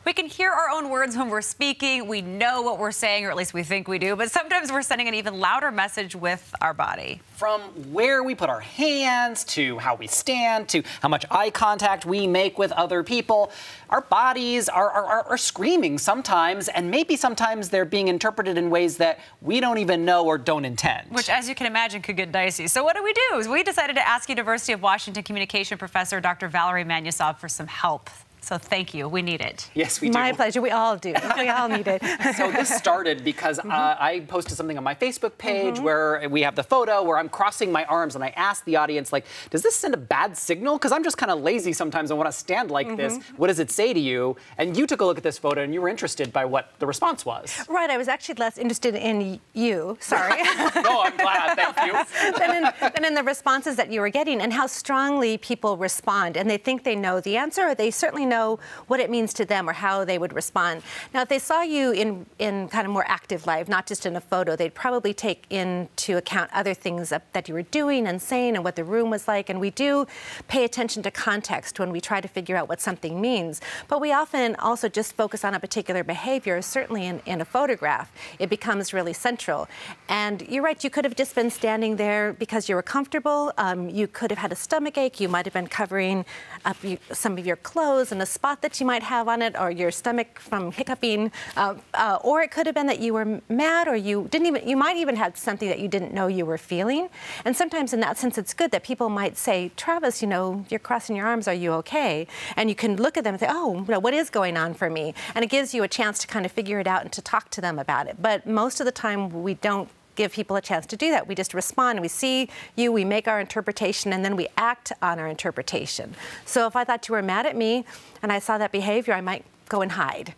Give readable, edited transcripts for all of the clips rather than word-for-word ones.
We can hear our own words when we're speaking. We know what we're saying, or at least we think we do, but sometimes we're sending an even louder message with our body. From where we put our hands, to how we stand, to how much eye contact we make with other people, our bodies are screaming sometimes, and maybe sometimes they're being interpreted in ways that we don't even know or don't intend. Which, as you can imagine, could get dicey. So what do? We decided to ask University of Washington communication professor Dr. Valerie Manusov for some help. So thank you. We need it. Yes, we do. My pleasure. We all do. We all need it. So this started because I posted something on my Facebook page where we have the photo where I'm crossing my arms, and I asked the audience, like, does this send a bad signal? Because I'm just kind of lazy sometimes. I want to stand like this. What does it say to you? And you took a look at this photo, and you were interested by what the response was. Right. I was actually less interested in you. Sorry. No, I'm glad. Thank you. than in the responses that you were getting and how strongly people respond. And they think they know the answer, or they certainly know what it means to them or how they would respond. Now, if they saw you in kind of more active life, not just in a photo, they'd probably take into account other things that you were doing and saying and what the room was like. And we do pay attention to context when we try to figure out what something means. But we often also just focus on a particular behavior, certainly in a photograph. It becomes really central. And you're right, you could have just been standing there because you were comfortable. You could have had a stomach ache. You might have been covering up some of your clothes and a spot that you might have on it, or your stomach from hiccuping, or it could have been that you were mad, or you might even have something that you didn't know you were feeling. And sometimes in that sense, it's good that people might say, Travis, you know, you're crossing your arms, are you okay? And you can look at them and say, oh, what is going on for me? And it gives you a chance to kind of figure it out and to talk to them about it. But most of the time, we don't give people a chance to do that. We just respond, and we see you, we make our interpretation, and then we act on our interpretation. So if I thought you were mad at me and I saw that behavior, I might go and hide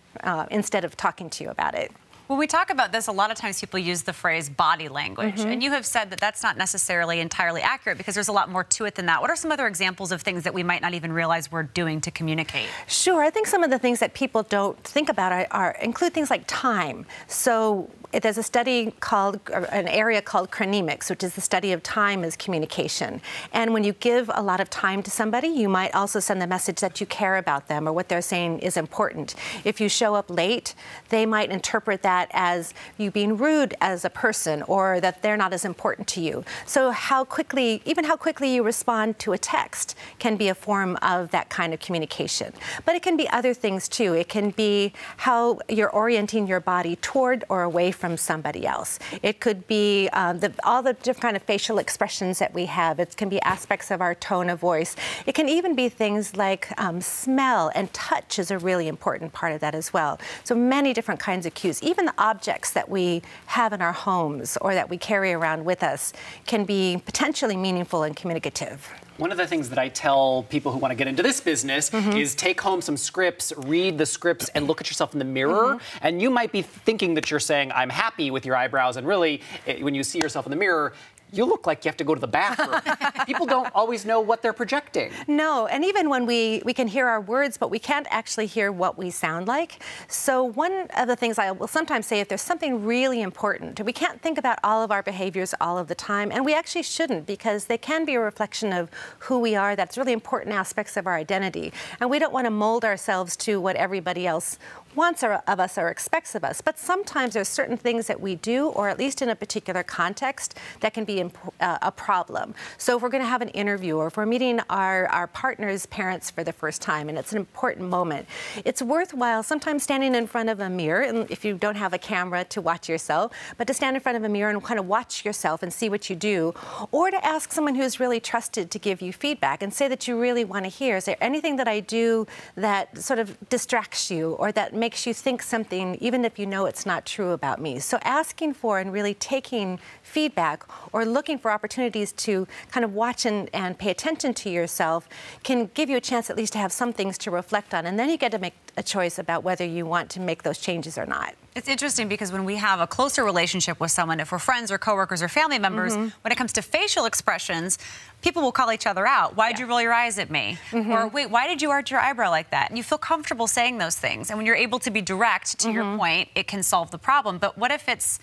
instead of talking to you about it. When we talk about this, a lot of times people use the phrase body language, and you have said that that's not necessarily entirely accurate because there's a lot more to it than that. What are some other examples of things that we might not even realize we're doing to communicate? Sure. I think some of the things that people don't think about include things like time. So there's a study called, an area called chronemics, which is the study of time as communication. And when you give a lot of time to somebody, you might also send the message that you care about them or what they're saying is important. If you show up late, they might interpret that as you being rude as a person, or that they're not as important to you. So even how quickly you respond to a text can be a form of that kind of communication. But it can be other things too. It can be how you're orienting your body toward or away from somebody else. It could be all the different kind of facial expressions that we have. It can be aspects of our tone of voice. It can even be things like smell, and touch is a really important part of that as well. So many different kinds of cues. Even the objects that we have in our homes or that we carry around with us can be potentially meaningful and communicative. One of the things that I tell people who want to get into this business is take home some scripts, read the scripts, and look at yourself in the mirror. And you might be thinking that you're saying, I'm happy with your eyebrows, and really, when you see yourself in the mirror, you look like you have to go to the bathroom. People don't always know what they're projecting. No, and even when we can hear our words, but we can't actually hear what we sound like. So one of the things I will sometimes say, if there's something really important, we can't think about all of our behaviors all of the time, and we actually shouldn't, because they can be a reflection of who we are. That's really important aspects of our identity. And we don't want to mold ourselves to what everybody else wants of us or expects of us. But sometimes there's certain things that we do, or at least in a particular context, that can be a problem. So if we're going to have an interview, or if we're meeting our partner's parents for the first time, and it's an important moment, it's worthwhile sometimes standing in front of a mirror, and if you don't have a camera to watch yourself, but to stand in front of a mirror and kind of watch yourself and see what you do, or to ask someone who's really trusted to give you feedback and say that you really want to hear, is there anything that I do that sort of distracts you or that makes you think something, even if you know it's not true about me? So asking for and really taking feedback, or looking for opportunities to kind of watch and pay attention to yourself, can give you a chance at least to have some things to reflect on, and then you get to make a choice about whether you want to make those changes or not. It's interesting because when we have a closer relationship with someone, if we're friends or coworkers or family members, when it comes to facial expressions, people will call each other out. Why'd you roll your eyes at me? Or wait, why did you arch your eyebrow like that? And you feel comfortable saying those things. And when you're able to be direct, to your point, it can solve the problem. But what if it's,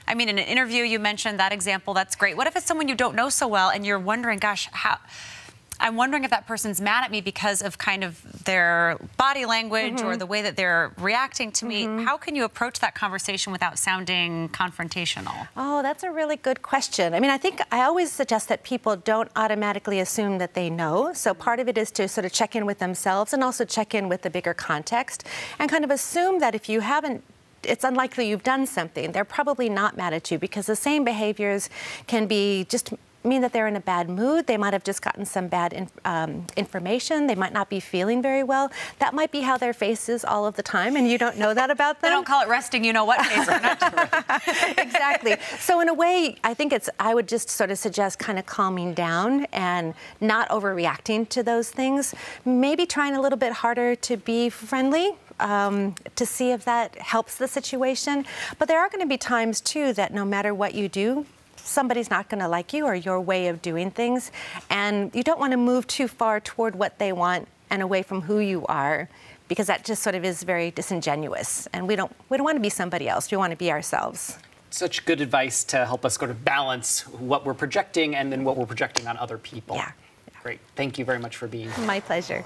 I mean, in an interview, you mentioned that example, that's great. What if it's someone you don't know so well and you're wondering, gosh, how I'm wondering if that person's mad at me because of kind of their body language or the way that they're reacting to me. How can you approach that conversation without sounding confrontational? Oh, that's a really good question. I mean, I think I always suggest that people don't automatically assume that they know. So part of it is to sort of check in with themselves and also check in with the bigger context and kind of assume that if you haven't, it's unlikely you've done something. They're probably not mad at you because the same behaviors can be just mean that they're in a bad mood. They might have just gotten some bad information. They might not be feeling very well. That might be how their face is all of the time, and you don't know that about them. They don't call it resting, you know what face. Exactly. So in a way, I think I would just sort of suggest kind of calming down and not overreacting to those things. Maybe trying a little bit harder to be friendly. To see if that helps the situation. But there are going to be times, too, that no matter what you do, somebody's not going to like you or your way of doing things. And you don't want to move too far toward what they want and away from who you are, because that just sort of is very disingenuous. And we don't want to be somebody else. We want to be ourselves. Such good advice to help us sort of balance what we're projecting and then what we're projecting on other people. Yeah. Great. Thank you very much for being here. My pleasure.